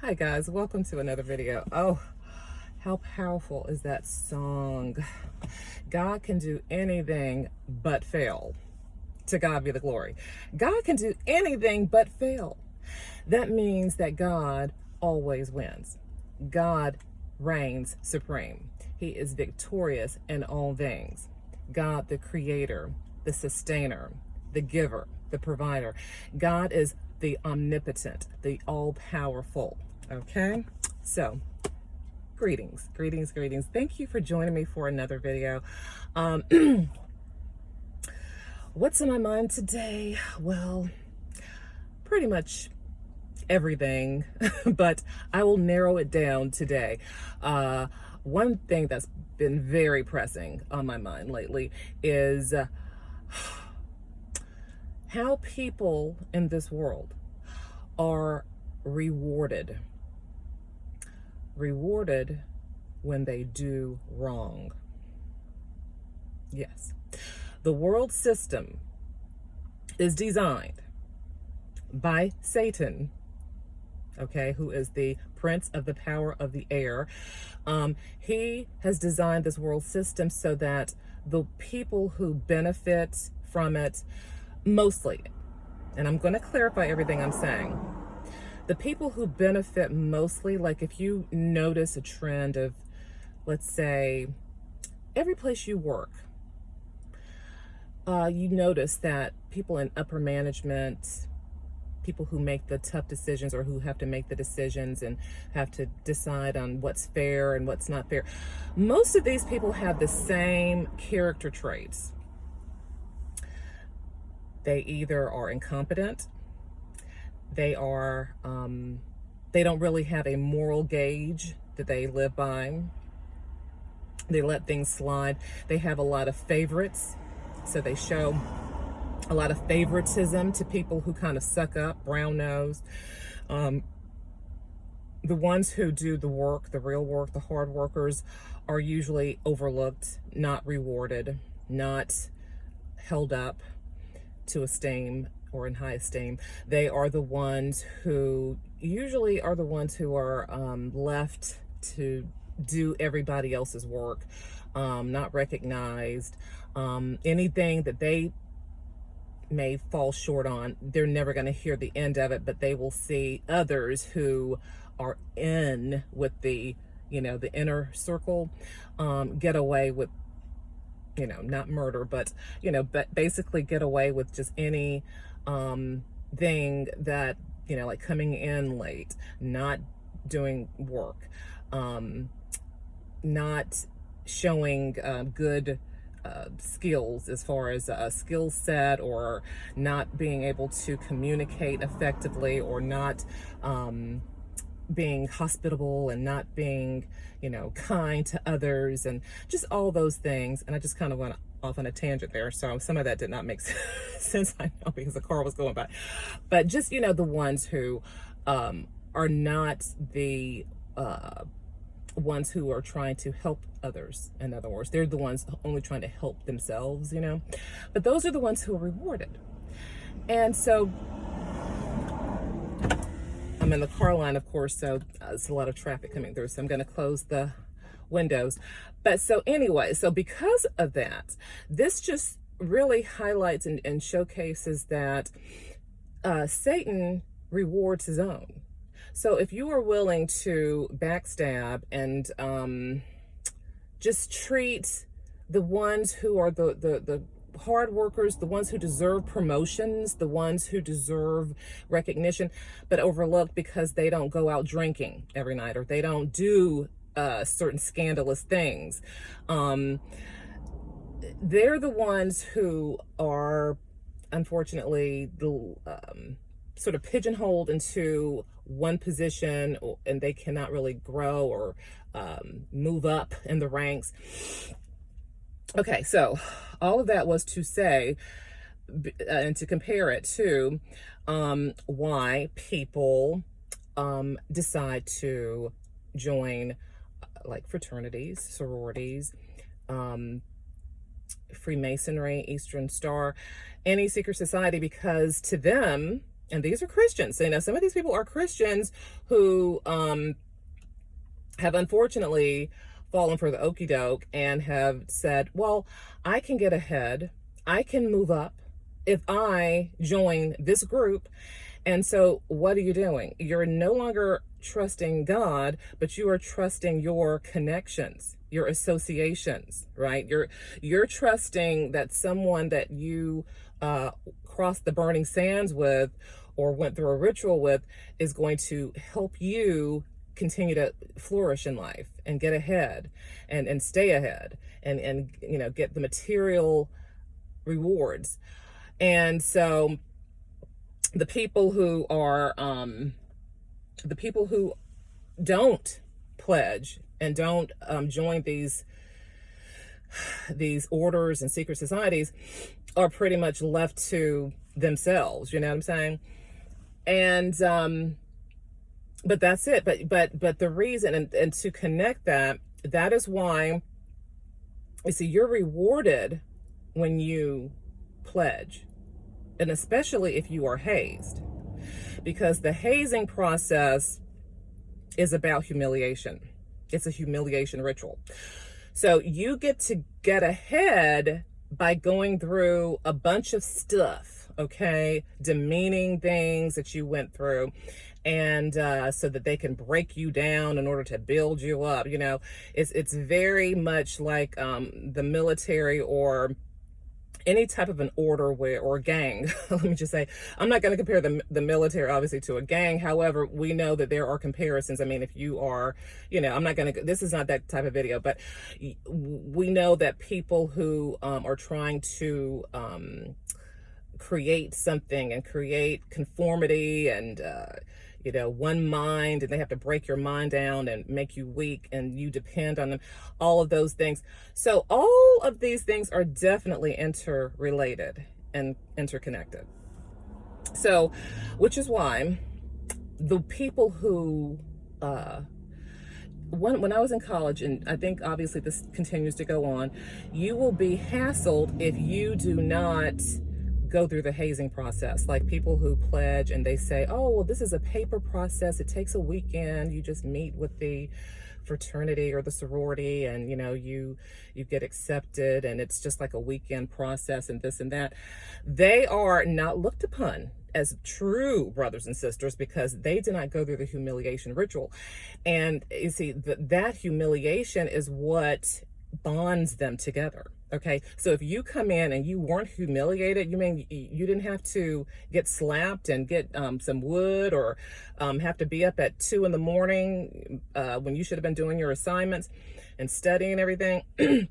Hi guys, welcome to another video. Oh, how powerful is that song? God can do anything but fail. To God be the glory. God can do anything but fail. That means that God always wins. God reigns supreme. He is victorious in all things. God, the creator, the sustainer, the giver, the provider. God is the omnipotent, the all-powerful. Okay? So, greetings, greetings, greetings. Thank you for joining me for another video. What's on my mind today? Well, pretty much everything, but I will narrow it down today. One thing that's been very pressing on my mind lately is how people in this world are rewarded when they do wrong. Yes, the world system is designed by Satan, okay, who is the prince of the power of the air. He has designed this world system so that the people who benefit from it mostly, and I'm going to clarify everything I'm saying, the people who benefit mostly, like if you notice a trend of, let's say, every place you work, you notice that people in upper management, people who make the tough decisions or who have to make the decisions and have to decide on what's fair and what's not fair, most of these people have the same character traits. They either are incompetent, they don't really have a moral gauge that they live by. They let things slide. They have a lot of favorites, so they show a lot of favoritism to people who kind of suck up, brown nose. The ones who do the work, the real work, the hard workers, are usually overlooked, not rewarded, not held up to esteem or in high esteem. They are the ones who usually are the ones who are left to do everybody else's work, not recognized. Anything that they may fall short on, they're never going to hear the end of it, but they will see others who are in with the, the inner circle, get away with, not murder, but, but basically get away with just any thing that, like coming in late, not doing work, not showing good skills as far as a skill set, or not being able to communicate effectively, or not being hospitable and not being, kind to others, and just all those things. And I just kind of went off on a tangent there, so some of that did not make sense, I know, because the car was going by. But just, the ones who are not the ones who are trying to help others. In other words, they're the ones only trying to help themselves, but those are the ones who are rewarded. And so I'm in the car line, of course, so there's a lot of traffic coming through, so I'm going to close the windows. But so anyway, so because of that, this just really highlights and showcases that Satan rewards his own. So if you are willing to backstab and just treat the ones who are the hard workers, the ones who deserve promotions, the ones who deserve recognition, but overlooked because they don't go out drinking every night, or they don't do certain scandalous things, they're the ones who are, unfortunately, sort of pigeonholed into one position, and they cannot really grow or move up in the ranks. Okay, so all of that was to say, and to compare it to why people decide to join like fraternities, sororities, Freemasonry, Eastern Star, any secret society, because to them, And these are Christians. So, some of these people are Christians who have unfortunately fallen for the okey doke and have said, well, I can get ahead, I can move up if I join this group. And so what are you doing? You're no longer trusting God, but you are trusting your connections, your associations, right? You're trusting that someone that you crossed the burning sands with or went through a ritual with is going to help you continue to flourish in life and get ahead and stay ahead and get the material rewards. And so the people who don't pledge and don't join these orders and secret societies are pretty much left to themselves. You know what I'm saying? And but that's it. But the reason and to connect that is why you see you're rewarded when you pledge, and especially if you are hazed, because the hazing process is about humiliation. It's a humiliation ritual. So you get to get ahead by going through a bunch of stuff, okay? Demeaning things that you went through, and so that they can break you down in order to build you up. It's very much like the military or any type of an order or gang. Let me just say, I'm not going to compare the military obviously to a gang. However, we know that there are comparisons. I mean, if you are, I'm not going to, this is not that type of video, but we know that people who are trying to create something and create conformity and, one mind, and they have to break your mind down and make you weak and you depend on them, all of those things. So all of these things are definitely interrelated and interconnected. So, which is why the people who, when I was in college, and I think obviously this continues to go on, you will be hassled if you do not go through the hazing process. Like people who pledge and they say, oh, well, this is a paper process. It takes a weekend. You just meet with the fraternity or the sorority and, you get accepted, and it's just like a weekend process and this and that. They are not looked upon as true brothers and sisters because they did not go through the humiliation ritual. And you see, that humiliation is what bonds them together. Okay, so if you come in and you weren't humiliated, you mean you didn't have to get slapped and get some wood or have to be up at 2 a.m. When you should have been doing your assignments and studying and everything. You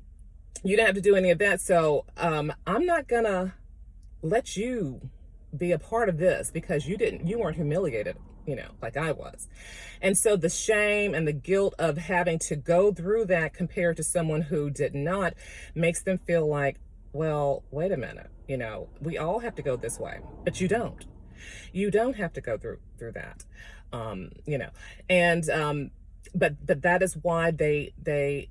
didn't have to do any of that. So I'm not gonna let you be a part of this because you weren't humiliated, like I was. And so the shame and the guilt of having to go through that compared to someone who did not makes them feel like, well, wait a minute, we all have to go this way, but you don't have to go through that, and but that is why they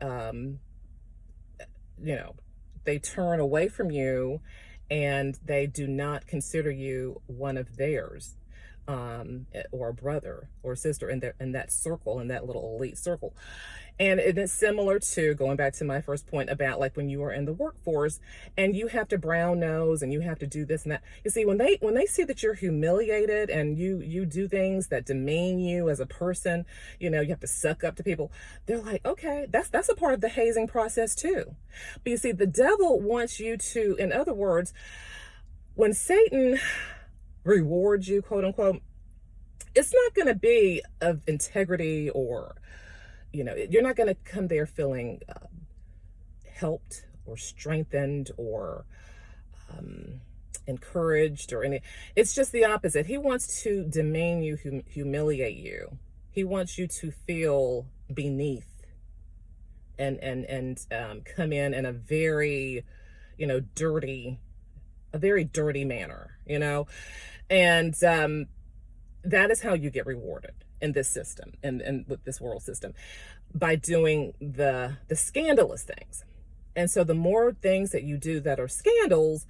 turn away from you and they do not consider you one of theirs, or a brother or sister in that circle, in that little elite circle. And it is similar to going back to my first point about like when you are in the workforce and you have to brown nose and you have to do this and that. You see, when they see that you're humiliated and you do things that demean you as a person, you have to suck up to people. They're like, okay, that's a part of the hazing process too. But you see, the devil wants you to, in other words, when Satan rewards you, quote unquote, it's not going to be of integrity or, you're not going to come there feeling helped or strengthened or encouraged or any. It's just the opposite. He wants to demean you, humiliate you. He wants you to feel beneath and come in a very, dirty, a very dirty manner, and that is how you get rewarded in this system and with this world system, by doing the scandalous things. And so the more things that you do that are scandals,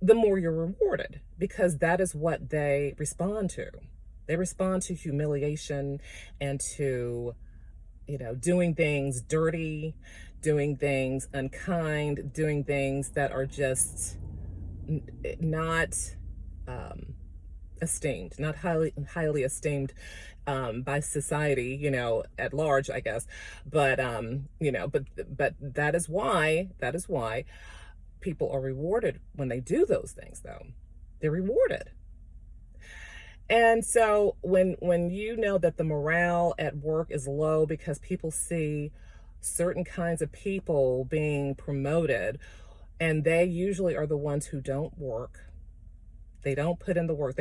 the more you're rewarded, because that is what they respond to. They respond to humiliation and to, doing things dirty, doing things unkind, doing things that are just not esteemed, not highly esteemed by society, at large, I guess. But but that is why people are rewarded when they do those things. Though they're rewarded. And so when you know that the morale at work is low because people see certain kinds of people being promoted, and they usually are the ones who don't work, they don't put in the work,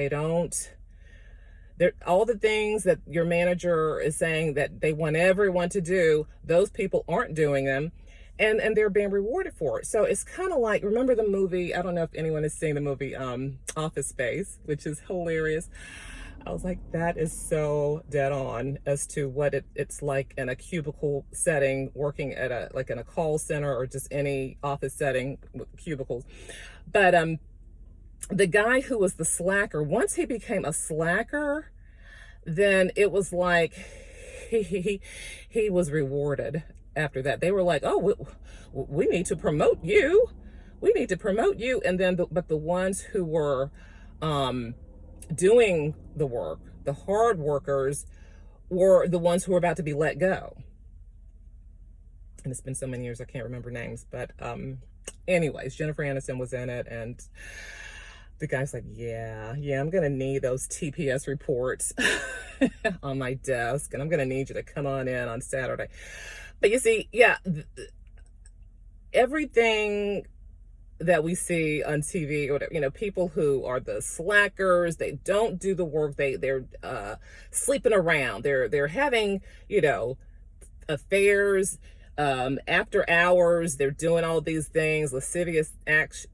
all the things that your manager is saying that they want everyone to do, those people aren't doing them, and they're being rewarded for it. So it's kind of like, remember the movie, I don't know if anyone has seen the movie Office Space, which is hilarious. I was like, that is so dead on as to what it's like in a cubicle setting, working at in a call center or just any office setting with cubicles. But the guy who was the slacker, once he became a slacker, then it was like he was rewarded after that. They were like, oh, we need to promote you. We need to promote you. And then, but the ones who were doing the work, the hard workers, were the ones who were about to be let go. And it's been so many years I can't remember names, but anyways, Jennifer Aniston was in it, and the guy's like, yeah, I'm gonna need those TPS reports on my desk, and I'm gonna need you to come on in on Saturday. But you see, yeah, everything that we see on TV, or whatever, people who are the slackers, they don't do the work, they're sleeping around, they're having, affairs after hours, they're doing all these things, lascivious acts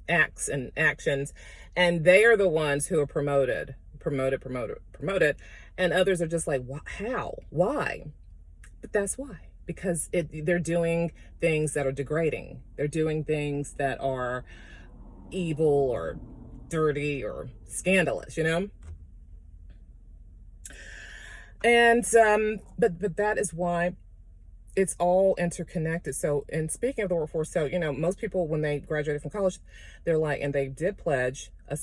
and actions, and they are the ones who are promoted, and others are just like, how, why? But that's why. Because they're doing things that are degrading. They're doing things that are evil or dirty or scandalous, And but that is why it's all interconnected. So, and speaking of the workforce, so most people when they graduated from college, they're like, and they did pledge a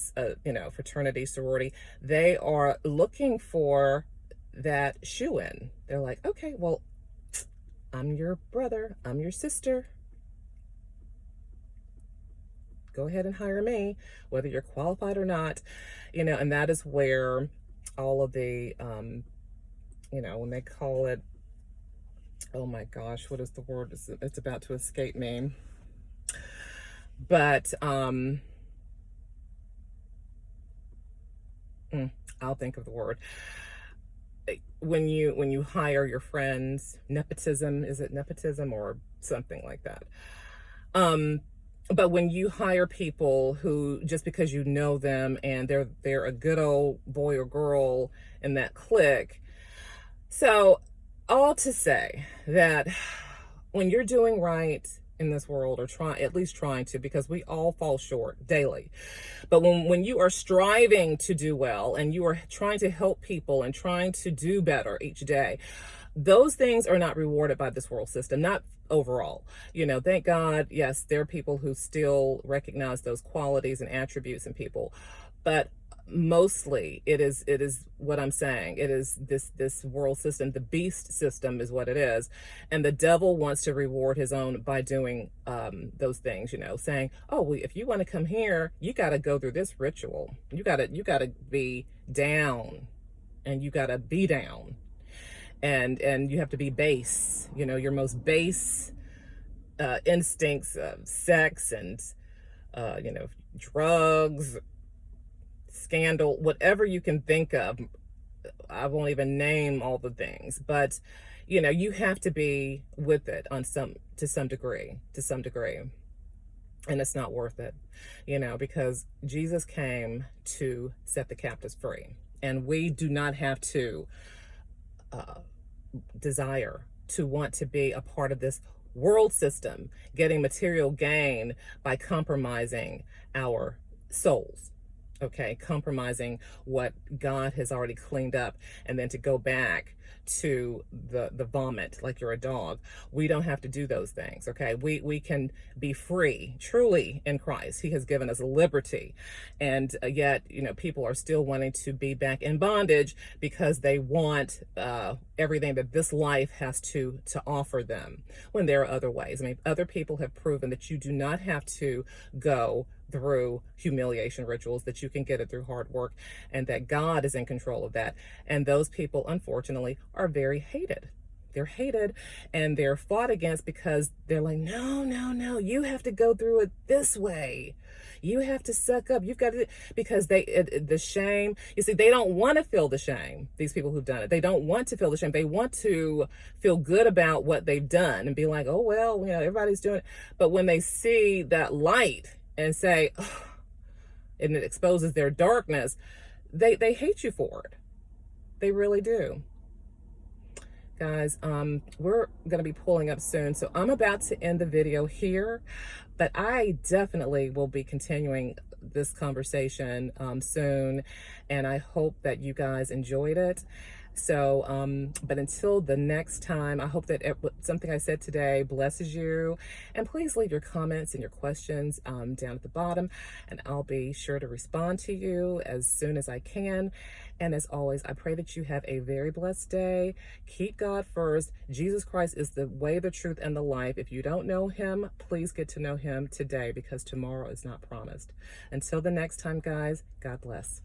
fraternity, sorority, they are looking for that shoe-in. They're like, okay, well, I'm your brother, I'm your sister. Go ahead and hire me, whether you're qualified or not, and that is where all of the, when they call it, oh my gosh, what is the word? It's about to escape me. But, I'll think of the word. When you hire your friends, nepotism, is it nepotism or something like that? But when you hire people who, just because you know them and they're a good old boy or girl in that clique. So all to say that when you're doing right in this world, or at least trying to, because we all fall short daily. But when you are striving to do well and you are trying to help people and trying to do better each day, those things are not rewarded by this world system, not overall. Thank God, yes, there are people who still recognize those qualities and attributes in people, but mostly it is what I'm saying. It is this world system, the beast system is what it is. And the devil wants to reward his own by doing those things, saying, oh, well, if you want to come here, you got to go through this ritual. You got to be down, and you got to be down. And you have to be base, your most base instincts of sex and, drugs, scandal, whatever you can think of. I won't even name all the things, but, you have to be with it to some degree. And it's not worth it, because Jesus came to set the captives free. And we do not have to desire to want to be a part of this world system, getting material gain by compromising our souls. Okay, compromising what God has already cleaned up, and then to go back to the vomit like you're a dog. We don't have to do those things. Okay, we can be free truly in Christ. He has given us liberty, and yet, you know, people are still wanting to be back in bondage because they want everything that this life has to offer them, when there are other ways. I mean, other people have proven that you do not have to go through humiliation rituals, that you can get it through hard work, and that God is in control of that. And those people, unfortunately, are very hated. They're hated and they're fought against because they're like, no, no, no, you have to go through it this way. You have to suck up. You've got to, because the shame, you see, they don't want to feel the shame. These people who've done it, they don't want to feel the shame. They want to feel good about what they've done and be like, oh, well, you know, everybody's doing it. But when they see that light and say, oh, and it exposes their darkness, they hate you for it. They really do. Guys, we're going to be pulling up soon, so I'm about to end the video here, but I definitely will be continuing this conversation soon, and I hope that you guys enjoyed it. So, but until the next time, I hope that something I said today blesses you, and please leave your comments and your questions down at the bottom, and I'll be sure to respond to you as soon as I can. And as always, I pray that you have a very blessed day. Keep God first. Jesus Christ is the way, the truth, and the life. If you don't know him, please get to know him today, because tomorrow is not promised. Until the next time, guys, God bless.